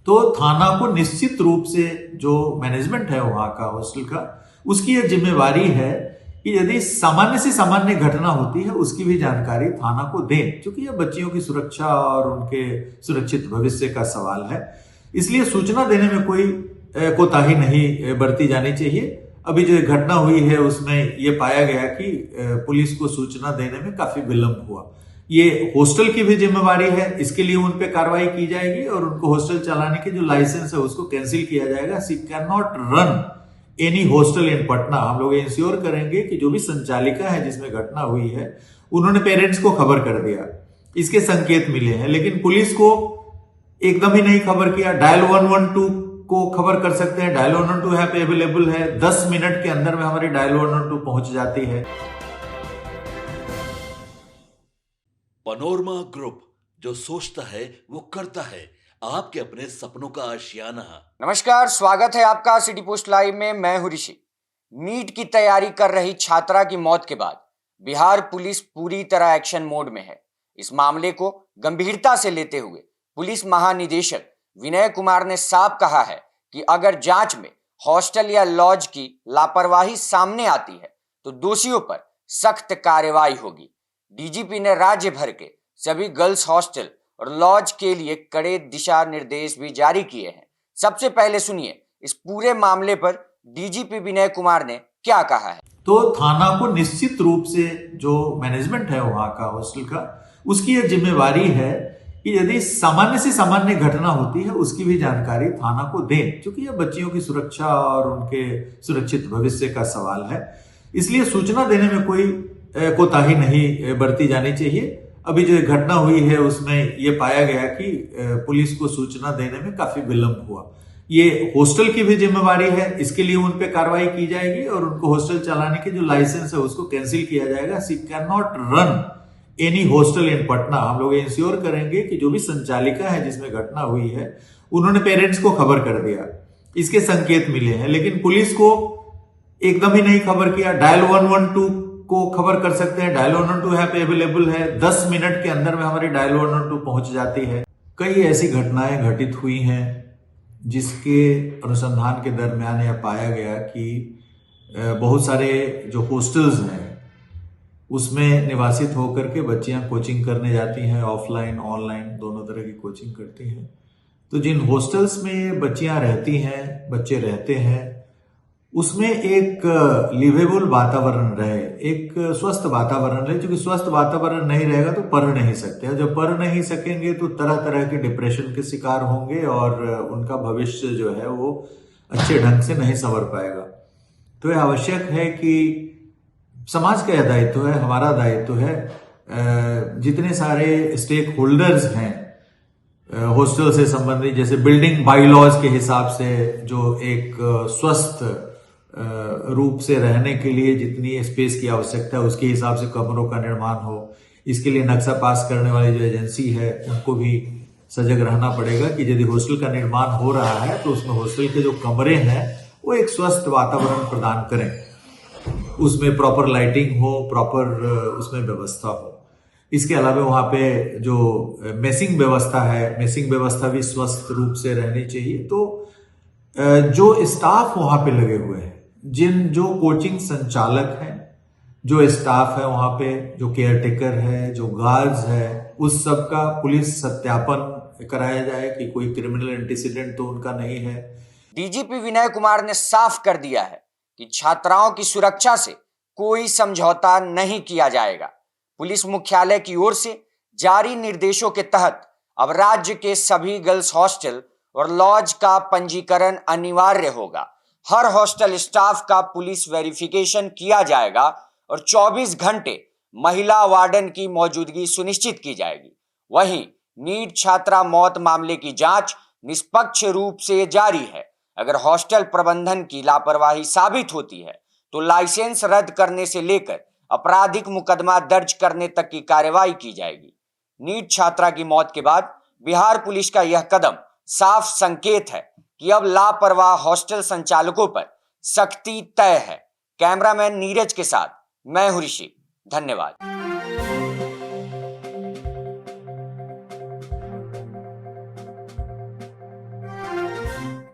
तो थाना को निश्चित रूप से जो मैनेजमेंट है वहां का हॉस्टल का, उसकी यह जिम्मेवारी है कि यदि सामान्य से सामान्य घटना होती है उसकी भी जानकारी थाना को दें, क्योंकि यह बच्चियों की सुरक्षा और उनके सुरक्षित भविष्य का सवाल है। इसलिए सूचना देने में कोई कोताही नहीं बरती जानी चाहिए। अभी जो घटना हुई है उसमें यह पाया गया कि पुलिस को सूचना देने में काफी विलंब हुआ। ये हॉस्टल की भी जिम्मेवारी है, इसके लिए उन पे कार्रवाई की जाएगी और उनको हॉस्टल चलाने के जो लाइसेंस है उसको कैंसिल किया जाएगा। She can not run any hostel in Patna. हम लोग इंश्योर करेंगे कि जो भी संचालिका है जिसमें घटना हुई है उन्होंने पेरेंट्स को खबर कर दिया, इसके संकेत मिले हैं, लेकिन पुलिस को एकदम ही नहीं खबर किया। डायल 112 को खबर कर सकते हैं, डायल 112 यहाँ पे अवेलेबल है, 10 मिनट के अंदर में हमारी डायल 112 पहुंच जाती है। पनोरमा ग्रुप, जो सोचता है वो करता है, आपके अपने सपनों का आशियाना। नमस्कार, स्वागत है आपका सिटी पोस्ट लाइव में। मैं हूं ऋषि। नीट की तैयारी कर रही छात्रा की मौत के बाद बिहार पुलिस पूरी तरह एक्शन मोड में है। इस मामले को गंभीरता से लेते हुए पुलिस महानिदेशक विनय कुमार ने साफ कहा है कि अगर जांच में हॉस्टल या लॉज की लापरवाही सामने आती है तो दोषियों पर सख्त कार्रवाई होगी। डीजीपी ने राज्य भर के सभी गर्ल्स हॉस्टल और लॉज के लिए कड़े दिशा निर्देश भी जारी किए हैं। सबसे पहले सुनिए इस पूरे मामले पर डीजीपी विनय कुमार ने क्या कहा है। तो थाना को निश्चित रूप से जो मैनेजमेंट है वहां का हॉस्टल का, उसकी यह जिम्मेवारी है कि यदि सामान्य से सामान्य घटना होती है उसकी भी जानकारी थाना को दें, क्योंकि यह बच्चियों की सुरक्षा और उनके सुरक्षित भविष्य का सवाल है। इसलिए सूचना देने में कोई कोताही नहीं बरती जानी चाहिए। अभी जो घटना हुई है उसमें यह पाया गया कि पुलिस को सूचना देने में काफी विलंब हुआ। ये हॉस्टल की भी जिम्मेवारी है, इसके लिए उन पे कार्रवाई की जाएगी और उनको हॉस्टल चलाने के जो लाइसेंस है उसको कैंसिल किया जाएगा। She can not run any hostel in Patna. हम लोग इंश्योर करेंगे कि जो भी संचालिका है जिसमें घटना हुई है उन्होंने पेरेंट्स को खबर कर दिया, इसके संकेत मिले हैं, लेकिन पुलिस को एकदम ही नहीं खबर किया। डायल 112 को खबर कर सकते हैं, डायल 112 यहाँ पे अवेलेबल है, 10 मिनट के अंदर में हमारी डायल 112 पहुंच जाती है। कई ऐसी घटनाएं घटित हुई हैं जिसके अनुसंधान के दरमियान यह पाया गया कि बहुत सारे जो हॉस्टल्स हैं उसमें निवासित होकर के बच्चियां कोचिंग करने जाती हैं, ऑफलाइन ऑनलाइन दोनों तरह की कोचिंग करती हैं। तो जिन हॉस्टल्स में बच्चियां रहती हैं, बच्चे रहते हैं, उसमें एक लिवेबल वातावरण रहे, एक स्वस्थ वातावरण रहे, क्योंकि स्वस्थ वातावरण नहीं रहेगा तो पढ़ नहीं सकते हैं। जब पढ़ नहीं सकेंगे तो तरह तरह के डिप्रेशन के शिकार होंगे और उनका भविष्य जो है वो अच्छे ढंग से नहीं संवर पाएगा। तो यह आवश्यक है कि समाज का यह दायित्व है, हमारा दायित्व है, जितने सारे स्टेक होल्डर्स हैं हॉस्टल से संबंधित, जैसे बिल्डिंग बाईलॉज के हिसाब से जो एक स्वस्थ रूप से रहने के लिए जितनी स्पेस की आवश्यकता है उसके हिसाब से कमरों का निर्माण हो। इसके लिए नक्शा पास करने वाली जो एजेंसी है उनको भी सजग रहना पड़ेगा कि यदि हॉस्टल का निर्माण हो रहा है तो उसमें हॉस्टल के जो कमरे हैं वो एक स्वस्थ वातावरण प्रदान करें, उसमें प्रॉपर लाइटिंग हो, प्रॉपर उसमें व्यवस्था हो। इसके अलावा वहां पे जो मेसिंग व्यवस्था है, मेसिंग व्यवस्था भी स्वस्थ रूप से रहनी चाहिए। तो जो स्टाफ वहां पे लगे हुए हैं, जो कोचिंग संचालक हैं, जो स्टाफ है वहां पे, जो केयरटेकर है, जो गार्ड्स है, उस सब का पुलिस सत्यापन कराया जाए कि कोई क्रिमिनल एंटीसीडेंट तो उनका नहीं है। डीजीपी विनय कुमार ने साफ कर दिया है कि छात्राओं की सुरक्षा से कोई समझौता नहीं किया जाएगा। पुलिस मुख्यालय की ओर से जारी निर्देशों के तहत अब राज्य के सभी गर्ल्स हॉस्टल और लॉज का पंजीकरण अनिवार्य होगा। हर हॉस्टल स्टाफ का पुलिस वेरिफिकेशन किया जाएगा और 24 घंटे महिला वार्डन की मौजूदगी सुनिश्चित की जाएगी। वहीं नीट छात्रा मौत मामले की जांच निष्पक्ष रूप से जारी है। अगर हॉस्टल प्रबंधन की लापरवाही साबित होती है तो लाइसेंस रद्द करने से लेकर आपराधिक मुकदमा दर्ज करने तक की कार्रवाई की जाएगी। नीट छात्रा की मौत के बाद बिहार पुलिस का यह कदम साफ संकेत है कि अब लापरवाह हॉस्टल संचालकों पर सख्ती तय है। कैमरामैन नीरज के साथ मैं हूं ऋषि। धन्यवाद।